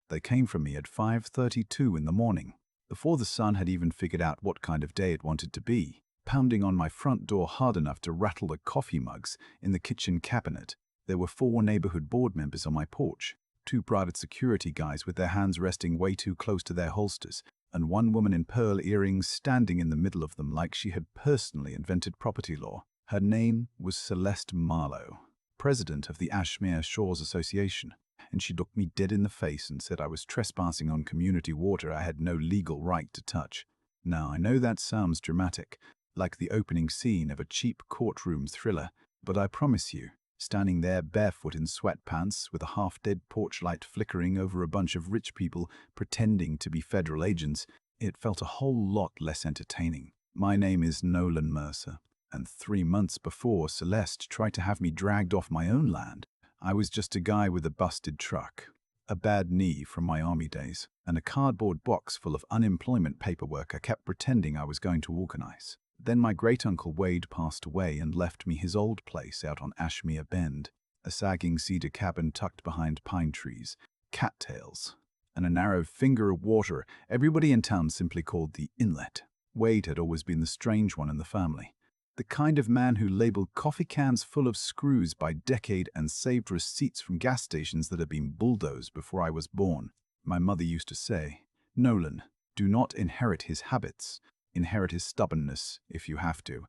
They came from me at 5:32 in the morning, before the sun had even figured out what kind of day it wanted to be, pounding on my front door hard enough to rattle the coffee mugs in the kitchen cabinet. There were 4 neighborhood board members on my porch, 2 private security guys with their hands resting way too close to their holsters, and 1 woman in pearl earrings standing in the middle of them like she had personally invented property law. Her name was Celeste Marlowe, president of the Ashmere Shores Association, and she looked me dead in the face and said I was trespassing on community water I had no legal right to touch. Now, I know that sounds dramatic, like the opening scene of a cheap courtroom thriller, but I promise you, standing there barefoot in sweatpants with a half-dead porch light flickering over a bunch of rich people pretending to be federal agents, it felt a whole lot less entertaining. My name is Nolan Mercer, and 3 months before Celeste tried to have me dragged off my own land, I was just a guy with a busted truck, a bad knee from my army days, and a cardboard box full of unemployment paperwork I kept pretending I was going to organize. Then my great-uncle Wade passed away and left me his old place out on Ashmere Bend, a sagging cedar cabin tucked behind pine trees, cattails, and a narrow finger of water everybody in town simply called the Inlet. Wade had always been the strange one in the family, the kind of man who labeled coffee cans full of screws by decade and saved receipts from gas stations that had been bulldozed before I was born. My mother used to say, "Nolan, do not inherit his habits. Inherit his stubbornness if you have to,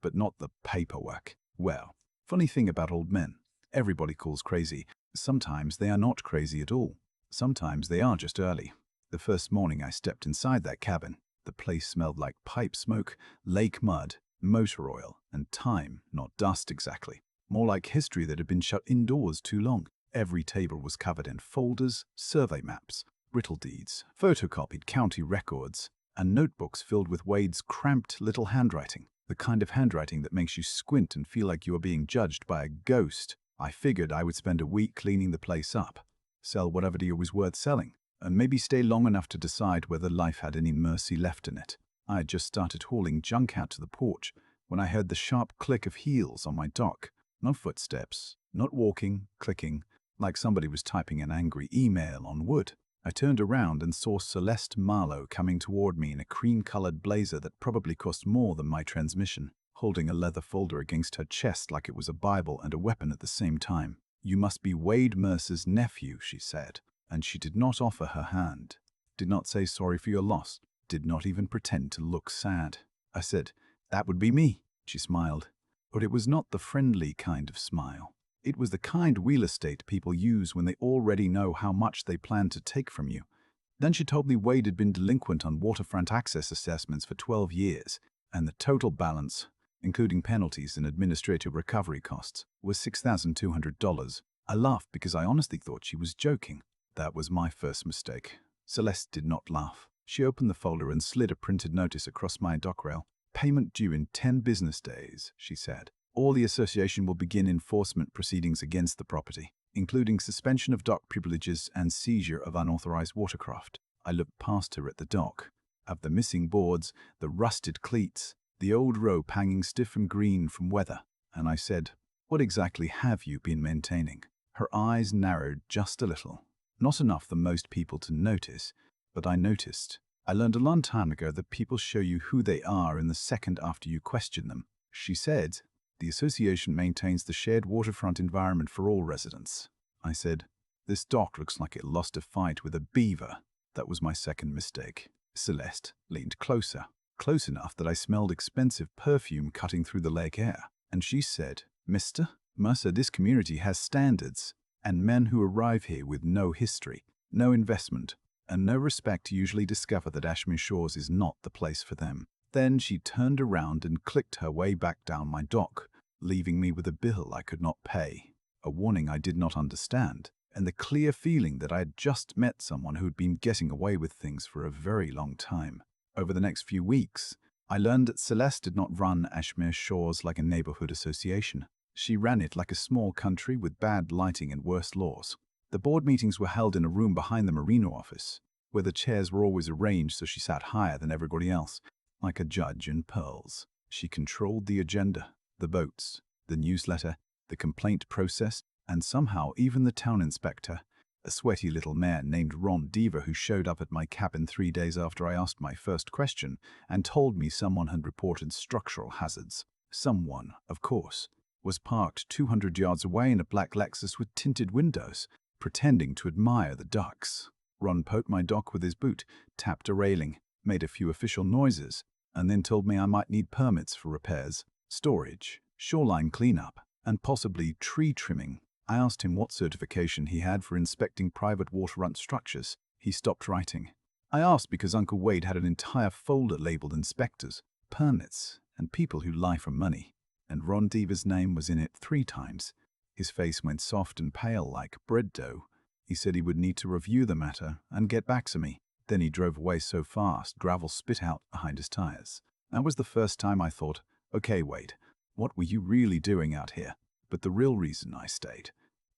but not the paperwork." Well, funny thing about old men, everybody calls crazy. Sometimes they are not crazy at all. Sometimes they are just early. The first morning I stepped inside that cabin, the place smelled like pipe smoke, lake mud, motor oil, and time, not dust exactly. More like history that had been shut indoors too long. Every table was covered in folders, survey maps, riddle deeds, photocopied county records, and notebooks filled with Wade's cramped little handwriting, the kind of handwriting that makes you squint and feel like you are being judged by a ghost. I figured I would spend a week cleaning the place up, sell whatever deal was worth selling, and maybe stay long enough to decide whether life had any mercy left in it. I had just started hauling junk out to the porch when I heard the sharp click of heels on my dock. No footsteps, not walking, clicking, like somebody was typing an angry email on wood. I turned around and saw Celeste Marlowe coming toward me in a cream-colored blazer that probably cost more than my transmission, holding a leather folder against her chest like it was a Bible and a weapon at the same time. "You must be Wade Mercer's nephew," she said, and she did not offer her hand, did not say sorry for your loss, did not even pretend to look sad. I said, "That would be me." She smiled, but it was not the friendly kind of smile. It was the kind real estate people use when they already know how much they plan to take from you. Then she told me Wade had been delinquent on waterfront access assessments for 12 years, and the total balance, including penalties and administrative recovery costs, was $6,200. I laughed because I honestly thought she was joking. That was my first mistake. Celeste did not laugh. She opened the folder and slid a printed notice across my dock rail. "Payment due in 10 business days," she said. "Or the association will begin enforcement proceedings against the property, including suspension of dock privileges and seizure of unauthorized watercraft." I looked past her at the dock, of the missing boards, the rusted cleats, the old rope hanging stiff and green from weather, and I said, "What exactly have you been maintaining?" Her eyes narrowed just a little. Not enough for most people to notice, but I noticed. "I learned a long time ago that people show you who they are in the second after you question them." She said, "The association maintains the shared waterfront environment for all residents." I said, "This dock looks like it lost a fight with a beaver." That was my second mistake. Celeste leaned closer, close enough that I smelled expensive perfume cutting through the lake air, and she said, "Mr. Mercer, this community has standards, and men who arrive here with no history, no investment, and no respect usually discover that Ashmere Shores is not the place for them." Then she turned around and clicked her way back down my dock, leaving me with a bill I could not pay, a warning I did not understand, and the clear feeling that I had just met someone who had been getting away with things for a very long time. Over the next few weeks, I learned that Celeste did not run Ashmere Shores like a neighborhood association. She ran it like a small country with bad lighting and worse laws. The board meetings were held in a room behind the marina office, where the chairs were always arranged so she sat higher than everybody else, like a judge in pearls. She controlled the agenda, the boats, the newsletter, the complaint process, and somehow even the town inspector. a sweaty little man named Ron Deaver who showed up at my cabin 3 days after I asked my first question and told me someone had reported structural hazards. Someone, of course, was parked 200 yards away in a black Lexus with tinted windows, pretending to admire the ducks. Ron poked my dock with his boot, tapped a railing, made a few official noises, and then told me I might need permits for repairs, storage, shoreline cleanup, and possibly tree trimming. I asked him what certification he had for inspecting private waterfront structures. He stopped writing. I asked because Uncle Wade had an entire folder labeled inspectors, permits, and people who lie for money, and Ron Deaver's name was in it 3 times. His face went soft and pale like bread dough. He said he would need to review the matter and get back to me. Then he drove away so fast, gravel spit out behind his tires. That was the first time I thought, okay, Wade, what were you really doing out here? But the real reason I stayed,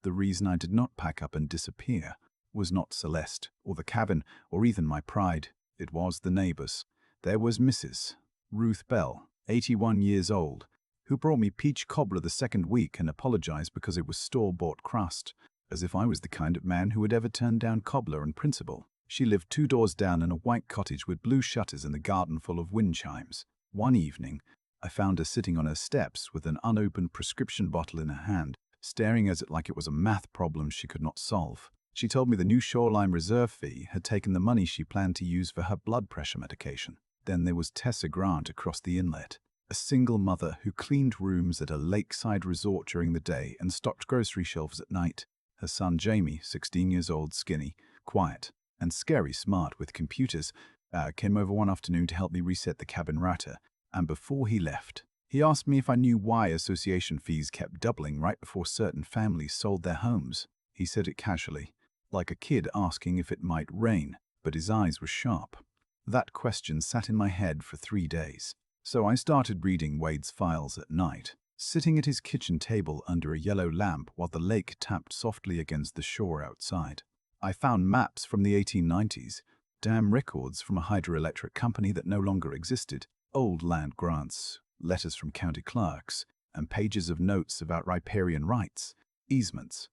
the reason I did not pack up and disappear, was not Celeste, or the cabin, or even my pride. It was the neighbors. There was Mrs. Ruth Bell, 81 years old, who brought me peach cobbler the second week and apologized because it was store-bought crust, as if I was the kind of man who would ever turn down cobbler and principal. She lived 2 doors down in a white cottage with blue shutters and a garden full of wind chimes. One evening, I found her sitting on her steps with an unopened prescription bottle in her hand, staring at it like it was a math problem she could not solve. She told me the new shoreline reserve fee had taken the money she planned to use for her blood pressure medication. Then there was Tessa Grant across the inlet, a single mother who cleaned rooms at a lakeside resort during the day and stocked grocery shelves at night. Her son Jamie, 16 years old, skinny, quiet, and scary smart with computers, came over one afternoon to help me reset the cabin router, and before he left, he asked me if I knew why association fees kept doubling right before certain families sold their homes. He said it casually, like a kid asking if it might rain, but his eyes were sharp. That question sat in my head for 3 days. So I started reading Wade's files at night, sitting at his kitchen table under a yellow lamp while the lake tapped softly against the shore outside. I found maps from the 1890s, dam records from a hydroelectric company that no longer existed, old land grants, letters from county clerks, and pages of notes about riparian rights, easements,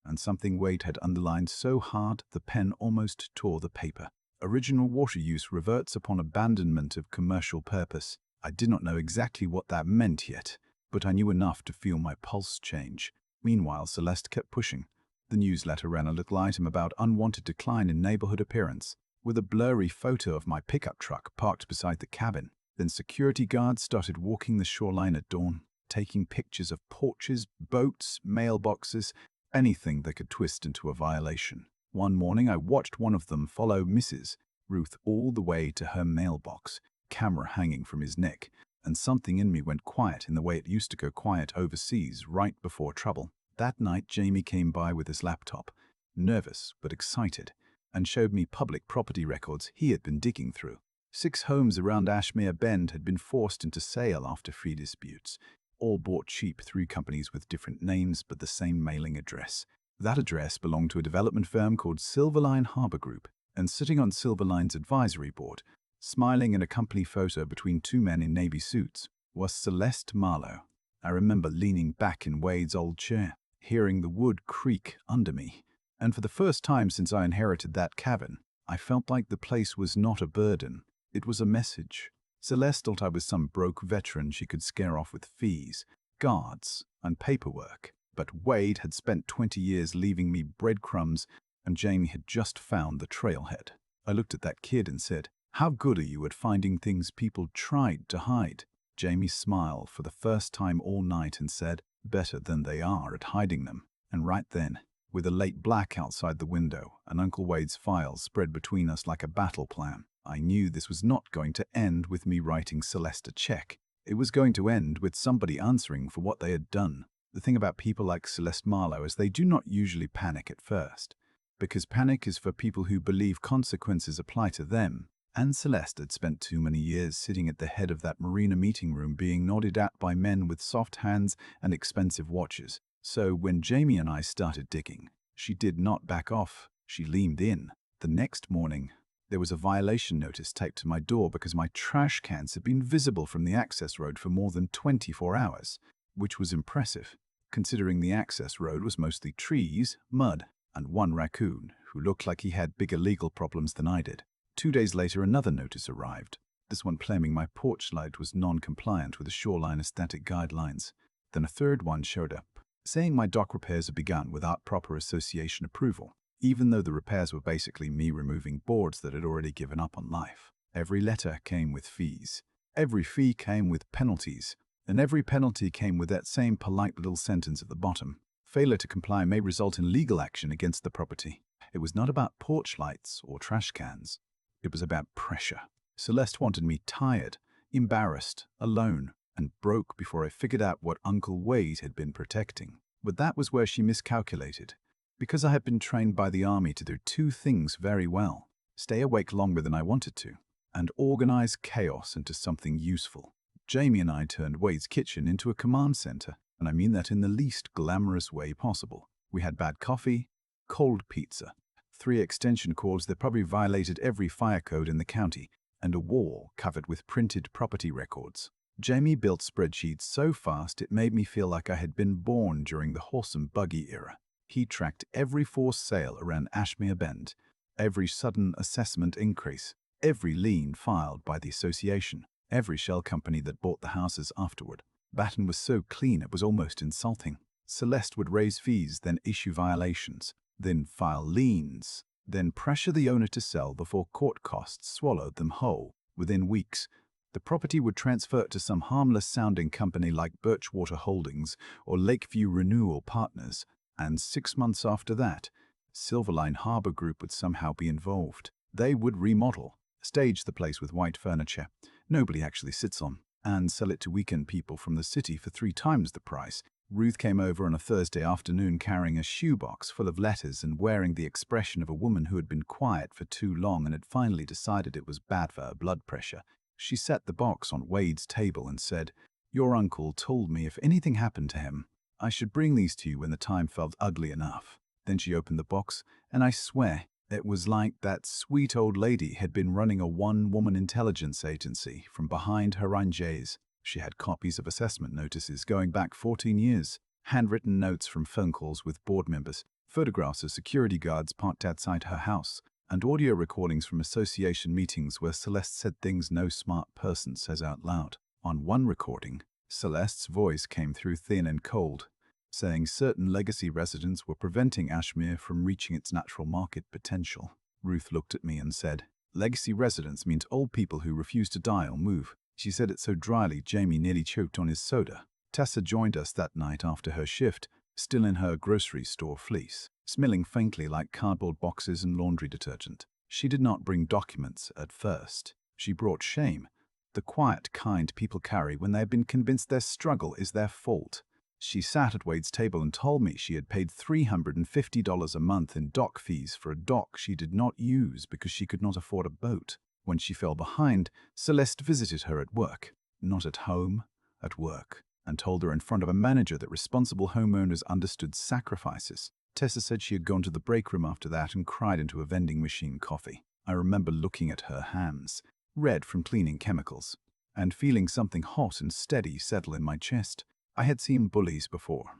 and something Wade had underlined so hard the pen almost tore the paper. Original water use reverts upon abandonment of commercial purpose. I did not know exactly what that meant yet, but I knew enough to feel my pulse change. Meanwhile, Celeste kept pushing. The newsletter ran a little item about unwanted decline in neighborhood appearance, with a blurry photo of my pickup truck parked beside the cabin. Then security guards started walking the shoreline at dawn, taking pictures of porches, boats, mailboxes, anything that could twist into a violation. One morning I watched one of them follow Mrs. Ruth all the way to her mailbox, camera hanging from his neck, and something in me went quiet in the way it used to go quiet overseas right before trouble. That night Jamie came by with his laptop, nervous but excited, and showed me public property records he had been digging through. 6 homes around Ashmere Bend had been forced into sale after fee disputes, all bought cheap through companies with different names but the same mailing address. That address belonged to a development firm called Silverline Harbor Group, and sitting on Silverline's advisory board, smiling in a company photo between 2 men in navy suits, was Celeste Marlowe. I remember leaning back in Wade's old chair, hearing the wood creak under me, and for the first time since I inherited that cabin, I felt like the place was not a burden. It was a message. Celeste thought I was some broke veteran she could scare off with fees, guards, and paperwork. But Wade had spent 20 years leaving me breadcrumbs, and Jamie had just found the trailhead. I looked at that kid and said, "How good are you at finding things people tried to hide?" Jamie smiled for the first time all night and said, "Better than they are at hiding them." And right then, with a late black outside the window and Uncle Wade's files spread between us like a battle plan, I knew this was not going to end with me writing Celeste a check. It was going to end with somebody answering for what they had done. The thing about people like Celeste Marlowe is they do not usually panic at first, because panic is for people who believe consequences apply to them, and Celeste had spent too many years sitting at the head of that marina meeting room being nodded at by men with soft hands and expensive watches. So when Jamie and I started digging, she did not back off, she leaned in. The next morning, there was a violation notice taped to my door because my trash cans had been visible from the access road for more than 24 hours, which was impressive, considering the access road was mostly trees, mud, and one raccoon, who looked like he had bigger legal problems than I did. 2 days later, another notice arrived, this one claiming my porch light was non-compliant with the shoreline aesthetic guidelines. Then a third one showed up, saying my dock repairs had begun without proper association approval, even though the repairs were basically me removing boards that had already given up on life. Every letter came with fees. Every fee came with penalties. And every penalty came with that same polite little sentence at the bottom. Failure to comply may result in legal action against the property. It was not about porch lights or trash cans. It was about pressure. Celeste wanted me tired, embarrassed, alone, and broke before I figured out what Uncle Wade had been protecting. But that was where she miscalculated. Because I had been trained by the army to do two things very well: stay awake longer than I wanted to, and organize chaos into something useful. Jamie and I turned Wade's kitchen into a command center, and I mean that in the least glamorous way possible. We had bad coffee, cold pizza, 3 extension cords that probably violated every fire code in the county, and a wall covered with printed property records. Jamie built spreadsheets so fast it made me feel like I had been born during the horse and buggy era. He tracked every forced sale around Ashmere Bend, every sudden assessment increase, every lien filed by the association, every shell company that bought the houses afterward. Baton was so clean it was almost insulting. Celeste would raise fees, then issue violations, then file liens, then pressure the owner to sell before court costs swallowed them whole. Within weeks, the property would transfer to some harmless-sounding company like Birchwater Holdings or Lakeview Renewal Partners, and 6 months after that, Silverline Harbor Group would somehow be involved. They would remodel, stage the place with white furniture nobody actually sits on, and sell it to weekend people from the city for 3 times the price. Ruth came over on a Thursday afternoon carrying a shoebox full of letters and wearing the expression of a woman who had been quiet for too long and had finally decided it was bad for her blood pressure. She set the box on Wade's table and said, "Your uncle told me if anything happened to him, I should bring these to you when the time felt ugly enough." Then she opened the box, and I swear, it was like that sweet old lady had been running a one-woman intelligence agency from behind her ranges. She had copies of assessment notices going back 14 years, handwritten notes from phone calls with board members, photographs of security guards parked outside her house, and audio recordings from association meetings where Celeste said things no smart person says out loud. On one recording, Celeste's voice came through thin and cold, saying certain legacy residents were preventing Ashmere from reaching its natural market potential. Ruth looked at me and said, "Legacy residents means old people who refuse to die or move." She said it so dryly Jamie nearly choked on his soda. Tessa joined us that night after her shift, still in her grocery store fleece, smelling faintly like cardboard boxes and laundry detergent. She did not bring documents at first. She brought shame, the quiet kind people carry when they have been convinced their struggle is their fault. She sat at Wade's table and told me she had paid $350 a month in dock fees for a dock she did not use because she could not afford a boat. When she fell behind, Celeste visited her at work, not at home, at work, and told her in front of a manager that responsible homeowners understood sacrifices. Tessa said she had gone to the break room after that and cried into a vending machine coffee. I remember looking at her hands, red from cleaning chemicals, and feeling something hot and steady settle in my chest. I had seen bullies before.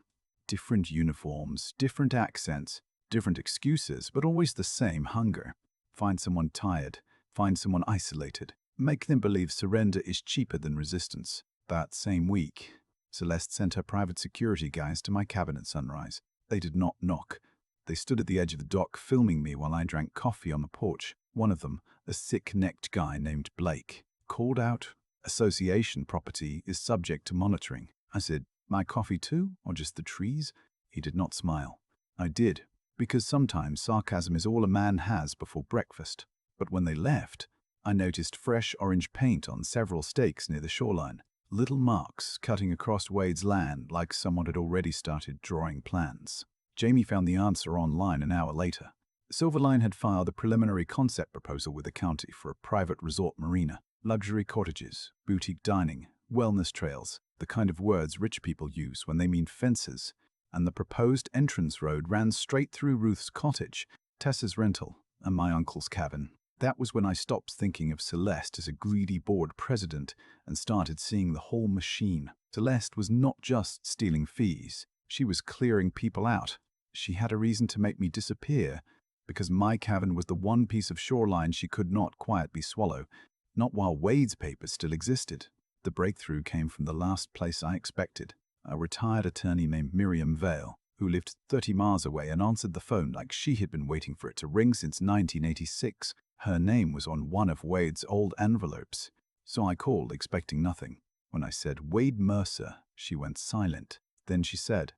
Different uniforms, different accents, different excuses, but always the same hunger. Find someone tired, find someone isolated, make them believe surrender is cheaper than resistance. That same week, Celeste sent her private security guys to my cabin at sunrise. They did not knock. They stood at the edge of the dock filming me while I drank coffee on the porch. One of them, a sick-necked guy named Blake, called out, "Association property is subject to monitoring." I said, "My coffee too, or just the trees?" He did not smile. I did, because sometimes sarcasm is all a man has before breakfast. But when they left, I noticed fresh orange paint on several stakes near the shoreline, little marks cutting across Wade's land like someone had already started drawing plans. Jamie found the answer online an hour later. Silverline had filed a preliminary concept proposal with the county for a private resort marina, luxury cottages, boutique dining, wellness trails, the kind of words rich people use when they mean fences, and the proposed entrance road ran straight through Ruth's cottage, Tessa's rental, and my uncle's cabin. That was when I stopped thinking of Celeste as a greedy board president and started seeing the whole machine. Celeste was not just stealing fees. She was clearing people out. She had a reason to make me disappear, because my cabin was the one piece of shoreline she could not quietly swallow, not while Wade's papers still existed. The breakthrough came from the last place I expected, a retired attorney named Miriam Vale, who lived 30 miles away and answered the phone like she had been waiting for it to ring since 1986. Her name was on one of Wade's old envelopes, so I called expecting nothing. When I said Wade Mercer, she went silent. Then she said,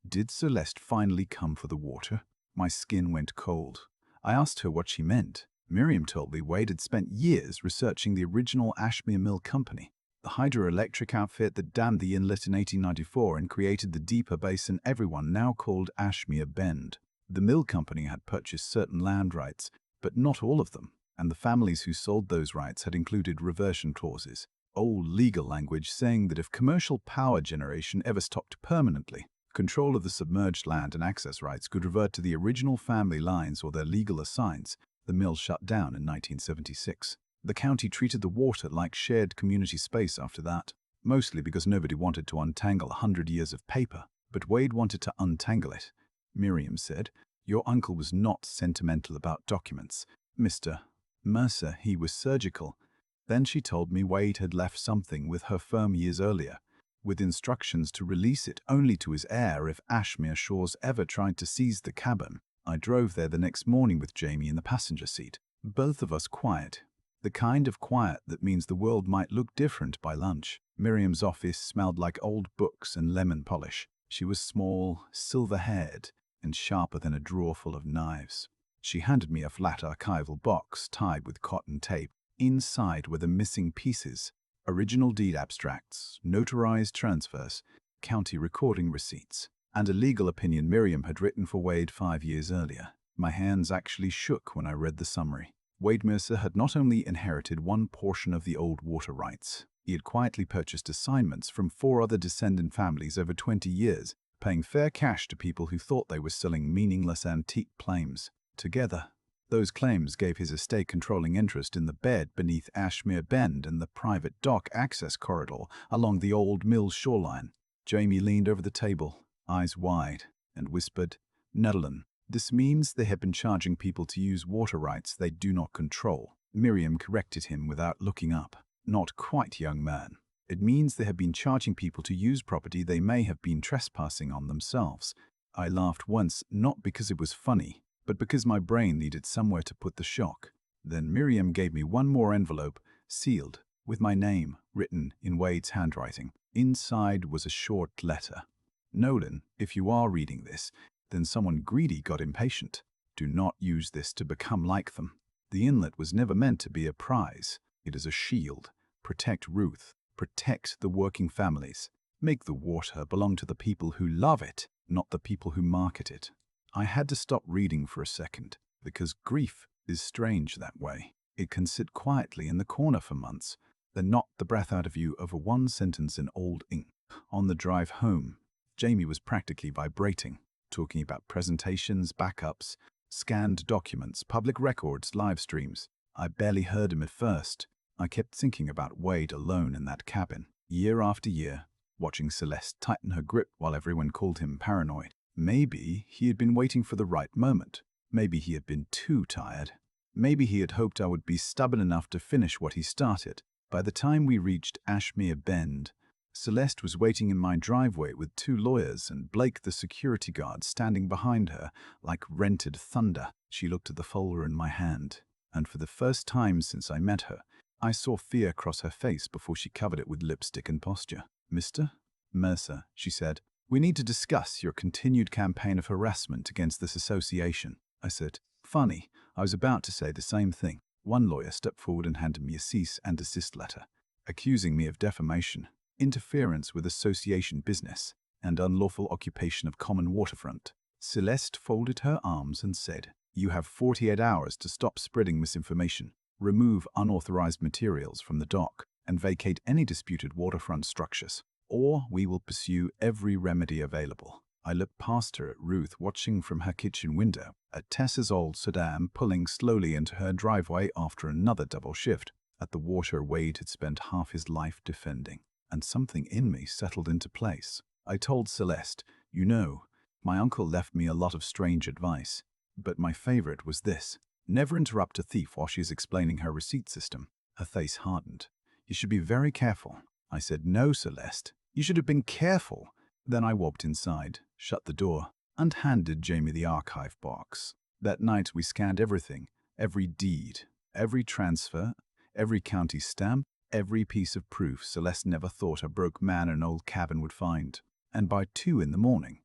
"Did Celeste finally come for the water?" My skin went cold. I asked her what she meant. Miriam told me Wade had spent years researching the original Ashmere Mill Company, the hydroelectric outfit that dammed the inlet in 1894 and created the deeper basin everyone now called Ashmere Bend. The mill company had purchased certain land rights, but not all of them, and the families who sold those rights had included reversion clauses, old legal language saying that if commercial power generation ever stopped permanently, control of the submerged land and access rights could revert to the original family lines or their legal assigns. The mill shut down in 1976. The county treated the water like shared community space after that, mostly because nobody wanted to untangle 100 years of paper, but Wade wanted to untangle it. Miriam said, "Your uncle was not sentimental about documents, Mr. Mercer, he was surgical." Then she told me Wade had left something with her firm years earlier, with instructions to release it only to his heir if Ashmere Shores ever tried to seize the cabin. I drove there the next morning with Jamie in the passenger seat, both of us quiet. The kind of quiet that means the world might look different by lunch. Miriam's office smelled like old books and lemon polish. She was small, silver-haired, and sharper than a drawer full of knives. She handed me a flat archival box tied with cotton tape. Inside were the missing pieces: original deed abstracts, notarized transfers, county recording receipts, and a legal opinion Miriam had written for Wade 5 years earlier. My hands actually shook when I read the summary. Wade Mercer had not only inherited one portion of the old water rights, he had quietly purchased assignments from 4 other descendant families over 20 years, paying fair cash to people who thought they were selling meaningless antique claims. Together, those claims gave his estate controlling interest in the bed beneath Ashmere Bend and the private dock access corridor along the old mill shoreline. Jamie leaned over the table, eyes wide, and whispered, "Netherland, this means they have been charging people to use water rights they do not control." Miriam corrected him without looking up. "Not quite, young man. It means they have been charging people to use property they may have been trespassing on themselves." I laughed once, not because it was funny, but because my brain needed somewhere to put the shock. Then Miriam gave me one more envelope, sealed, with my name written in Wade's handwriting. Inside was a short letter. "Nolan, if you are reading this, then someone greedy got impatient. Do not use this to become like them. The inlet was never meant to be a prize. It is a shield. Protect Ruth. Protect the working families. Make the water belong to the people who love it, not the people who market it." I had to stop reading for a second, because grief is strange that way. It can sit quietly in the corner for months, then knock the breath out of you over one sentence in old ink. On the drive home, Jamie was practically vibrating, talking about presentations, backups, scanned documents, public records, live streams. I barely heard him at first. I kept thinking about Wade alone in that cabin, year after year, watching Celeste tighten her grip while everyone called him paranoid. Maybe he had been waiting for the right moment. Maybe he had been too tired. Maybe he had hoped I would be stubborn enough to finish what he started. By the time we reached Ashmere Bend, Celeste was waiting in my driveway with 2 lawyers and Blake the security guard standing behind her like rented thunder. She looked at the folder in my hand, and for the first time since I met her, I saw fear cross her face before she covered it with lipstick and posture. "Mr. Mercer," she said, "we need to discuss your continued campaign of harassment against this association." I said, "Funny, I was about to say the same thing." One lawyer stepped forward and handed me a cease and desist letter, accusing me of defamation, interference with association business, and unlawful occupation of common waterfront. Celeste folded her arms and said, "You have 48 hours to stop spreading misinformation, remove unauthorized materials from the dock, and vacate any disputed waterfront structures, or we will pursue every remedy available." I looked past her at Ruth watching from her kitchen window, at Tessa's old sedan pulling slowly into her driveway after another double shift, at the water Wade had spent half his life defending, and something in me settled into place. I told Celeste, "You know, My uncle left me a lot of strange advice, but my favorite was this. Never interrupt a thief while she is explaining her receipt system. Her face hardened. You should be very careful. I said, no, Celeste. You should have been careful. Then I walked inside, shut the door, and handed Jamie the archive box. That night we scanned everything, every deed, every transfer, every county stamp, every piece of proof Celeste never thought a broke man in an old cabin would find. And by 2 in the morning,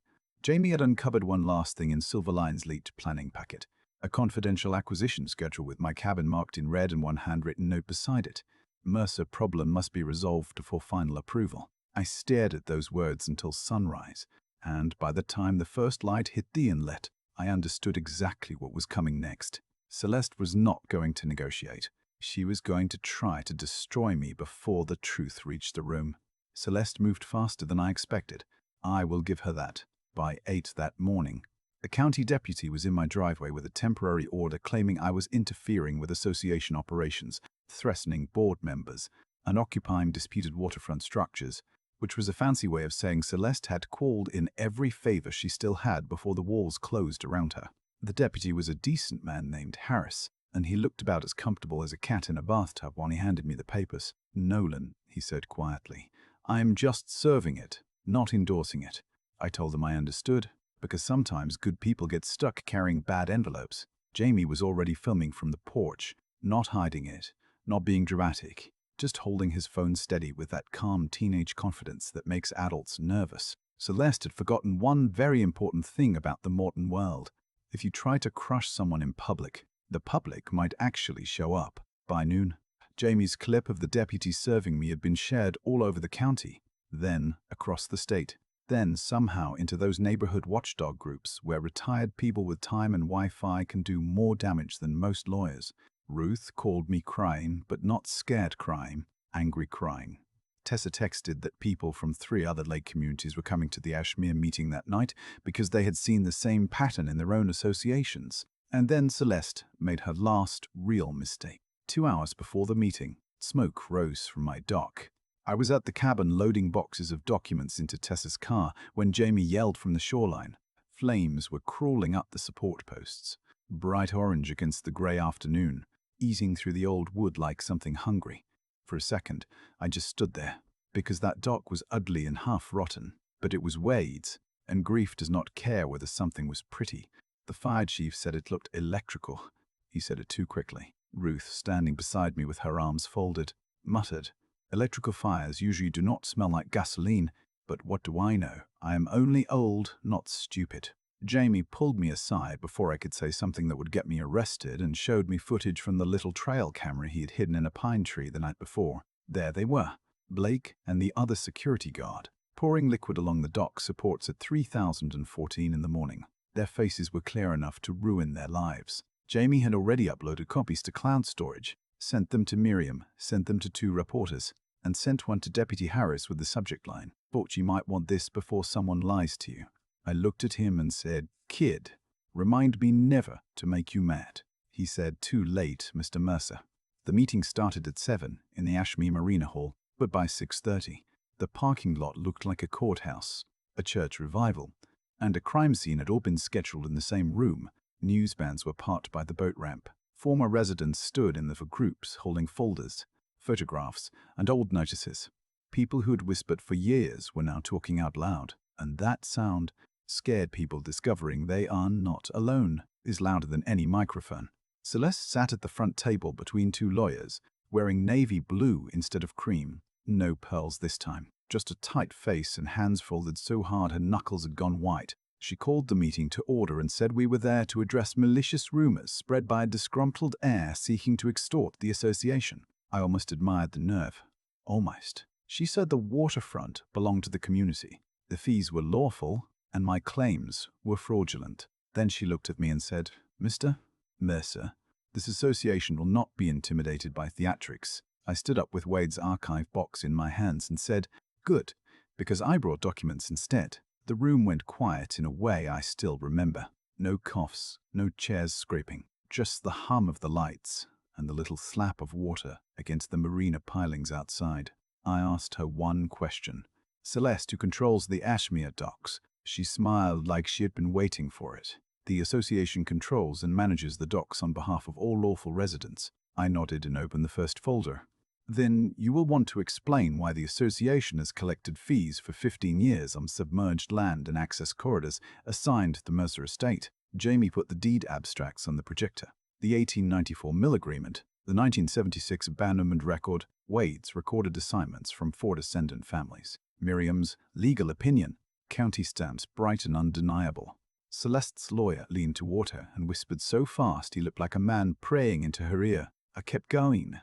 Jamie had uncovered one last thing in Silverline's leaked planning packet, a confidential acquisition schedule with my cabin marked in red and one handwritten note beside it. Mercer problem must be resolved for final approval. I stared at those words until sunrise, and by the time the first light hit the inlet, I understood exactly what was coming next. Celeste was not going to negotiate. She was going to try to destroy me before the truth reached the room. Celeste moved faster than I expected. I will give her that. By 8 that morning, the county deputy was in my driveway with a temporary order claiming I was interfering with association operations, threatening board members, and occupying disputed waterfront structures, which was a fancy way of saying Celeste had called in every favor she still had before the walls closed around her. The deputy was a decent man named Harris, and he looked about as comfortable as a cat in a bathtub when he handed me the papers. Nolan, he said quietly, I am just serving it, not endorsing it. I told him I understood, because sometimes good people get stuck carrying bad envelopes. Jamie was already filming from the porch, not hiding it, not being dramatic, just holding his phone steady with that calm teenage confidence that makes adults nervous. Celeste had forgotten one very important thing about the modern world. If you try to crush someone in public, the public might actually show up. By noon, Jamie's clip of the deputy serving me had been shared all over the county, then across the state, then somehow into those neighborhood watchdog groups where retired people with time and Wi-Fi can do more damage than most lawyers. Ruth called me crying, but not scared crying, angry crying. Tessa texted that people from 3 other lake communities were coming to the Ashmere meeting that night because they had seen the same pattern in their own associations. And then Celeste made her last real mistake. 2 hours before the meeting, smoke rose from my dock. I was at the cabin loading boxes of documents into Tessa's car when Jamie yelled from the shoreline. Flames were crawling up the support posts, bright orange against the grey afternoon, easing through the old wood like something hungry. For a second, I just stood there, because that dock was ugly and half-rotten, but it was Wade's, and grief does not care whether something was pretty. The fire chief said it looked electrical. He said it too quickly. Ruth, standing beside me with her arms folded, muttered, Electrical fires usually do not smell like gasoline, but what do I know? I am only old, not stupid. Jamie pulled me aside before I could say something that would get me arrested and showed me footage from the little trail camera he had hidden in a pine tree the night before. There they were, Blake and the other security guard, pouring liquid along the dock supports at 3014 in the morning. Their faces were clear enough to ruin their lives. Jamie had already uploaded copies to cloud storage, sent them to Miriam, sent them to 2 reporters, and sent one to Deputy Harris with the subject line, "Thought you might want this before someone lies to you." I looked at him and said, "Kid, remind me never to make you mad." He said, "Too late, Mr. Mercer." The meeting started at 7 in the Ashmere Marina Hall, but by 6:30, the parking lot looked like a courthouse, a church revival, and a crime scene had all been scheduled in the same room. Newsvans were parked by the boat ramp. Former residents stood in the groups holding folders, photographs, and old notices. People who had whispered for years were now talking out loud, and that sound, scared people discovering they are not alone, is louder than any microphone. Celeste sat at the front table between 2 lawyers, wearing navy blue instead of cream. No pearls this time, just a tight face and hands folded so hard her knuckles had gone white. She called the meeting to order and said we were there to address malicious rumors spread by a disgruntled heir seeking to extort the association. I almost admired the nerve. Almost. She said the waterfront belonged to the community. The fees were lawful, and my claims were fraudulent. Then she looked at me and said, "Mr. Mercer, this association will not be intimidated by theatrics." I stood up with Wade's archive box in my hands and said, "Good, because I brought documents instead." The room went quiet in a way I still remember. No coughs, no chairs scraping, just the hum of the lights and the little slap of water against the marina pilings outside. I asked her one question. Celeste, who controls the Ashmere docks, She smiled like she had been waiting for it. The association controls and manages the docks on behalf of all lawful residents. I nodded and opened the first folder. Then you will want to explain why the association has collected fees for 15 years on submerged land and access corridors assigned to the Mercer estate. Jamie put the deed abstracts on the projector. The 1894 mill agreement, the 1976 abandonment record, Wade's recorded assignments from 4 descendant families, Miriam's legal opinion, county stamps bright and undeniable. Celeste's lawyer leaned toward her and whispered so fast he looked like a man praying into her ear. I kept going.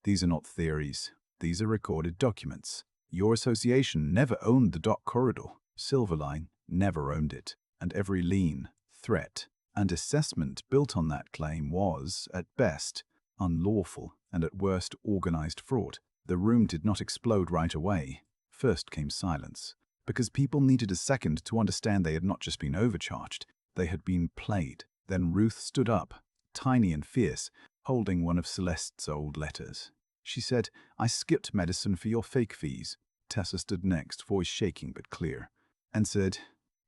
These are not theories. These are recorded documents. Your association never owned the dock corridor. Silverline never owned it. And every lien, threat, and assessment built on that claim was, at best, unlawful and at worst organized fraud. The room did not explode right away. First came silence, because people needed a second to understand they had not just been overcharged, they had been played. Then Ruth stood up, tiny and fierce, holding one of Celeste's old letters. She said, I skipped medicine for your fake fees. Tessa stood next, voice shaking but clear, and said,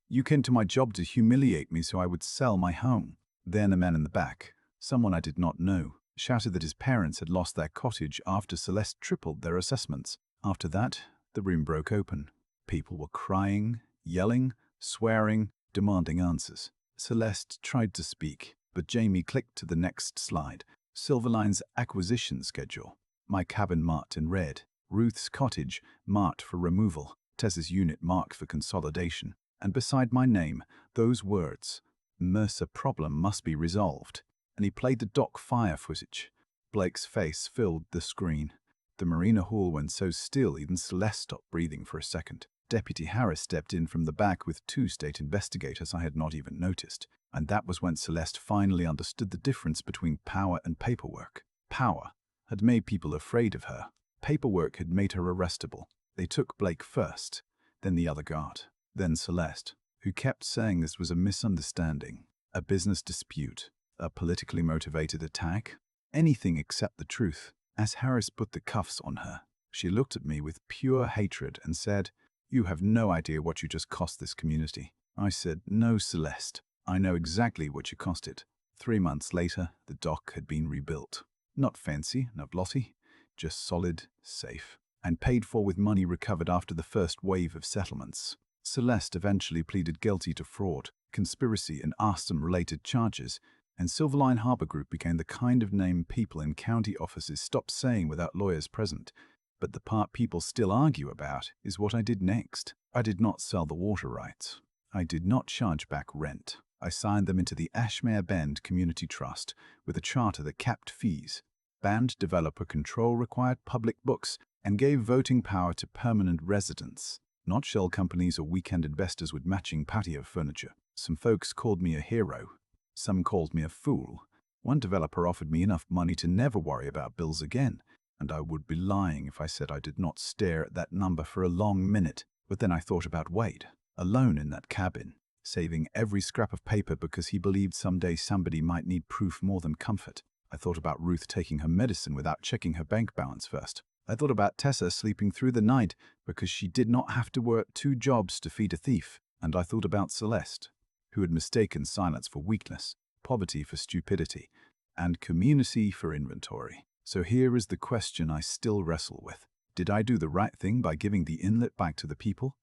you came to my job to humiliate me so I would sell my home. Then a man in the back, someone I did not know, shouted that his parents had lost their cottage after Celeste tripled their assessments. After that, the room broke open. People were crying, yelling, swearing, demanding answers. Celeste tried to speak, but Jamie clicked to the next slide. Silverline's acquisition schedule. My cabin marked in red. Ruth's cottage marked for removal. Tessa's unit marked for consolidation. And beside my name, those words, Mercer problem must be resolved. And he played the dock fire footage. Blake's face filled the screen. The marina hall went so still even Celeste stopped breathing for a second. Deputy Harris stepped in from the back with 2 state investigators I had not even noticed. And that was when Celeste finally understood the difference between power and paperwork. Power had made people afraid of her. Paperwork had made her arrestable. They took Blake first, then the other guard, then Celeste, who kept saying this was a misunderstanding, a business dispute, a politically motivated attack, anything except the truth. As Harris put the cuffs on her, she looked at me with pure hatred and said, you have no idea what you just cost this community. I said, no, Celeste. I know exactly what you cost it. 3 months later, the dock had been rebuilt. Not fancy, not glossy, just solid, safe, and paid for with money recovered after the first wave of settlements. Celeste eventually pleaded guilty to fraud, conspiracy, and arson-related charges, and Silverline Harbor Group became the kind of name people in county offices stopped saying without lawyers present. But the part people still argue about is what I did next. I did not sell the water rights. I did not charge back rent. I signed them into the Ashmere Bend Community Trust with a charter that capped fees, banned developer control, required public books, and gave voting power to permanent residents, not shell companies or weekend investors with matching patio furniture. Some folks called me a hero. Some called me a fool. One developer offered me enough money to never worry about bills again, and I would be lying if I said I did not stare at that number for a long minute. But then I thought about Wade, alone in that cabin, saving every scrap of paper because he believed someday somebody might need proof more than comfort. I thought about Ruth taking her medicine without checking her bank balance first. I thought about Tessa sleeping through the night because she did not have to work 2 jobs to feed a thief. And I thought about Celeste, who had mistaken silence for weakness, poverty for stupidity, and community for inventory. So here is the question I still wrestle with. Did I do the right thing by giving the inlet back to the people?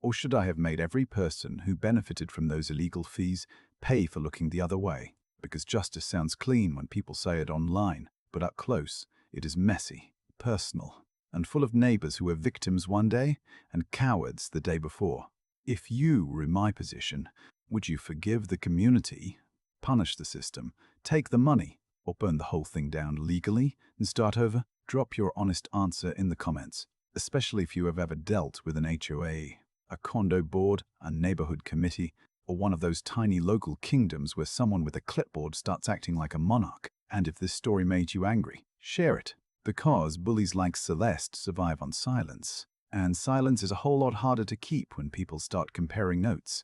Or should I have made every person who benefited from those illegal fees pay for looking the other way? Because justice sounds clean when people say it online, but up close, it is messy, personal, and full of neighbors who were victims one day and cowards the day before. If you were in my position, would you forgive the community, punish the system, take the money, or burn the whole thing down legally and start over? Drop your honest answer in the comments, especially if you have ever dealt with an HOA, a condo board, a neighborhood committee, or one of those tiny local kingdoms where someone with a clipboard starts acting like a monarch. And if this story made you angry, share it, because bullies like Celeste survive on silence. And silence is a whole lot harder to keep when people start comparing notes.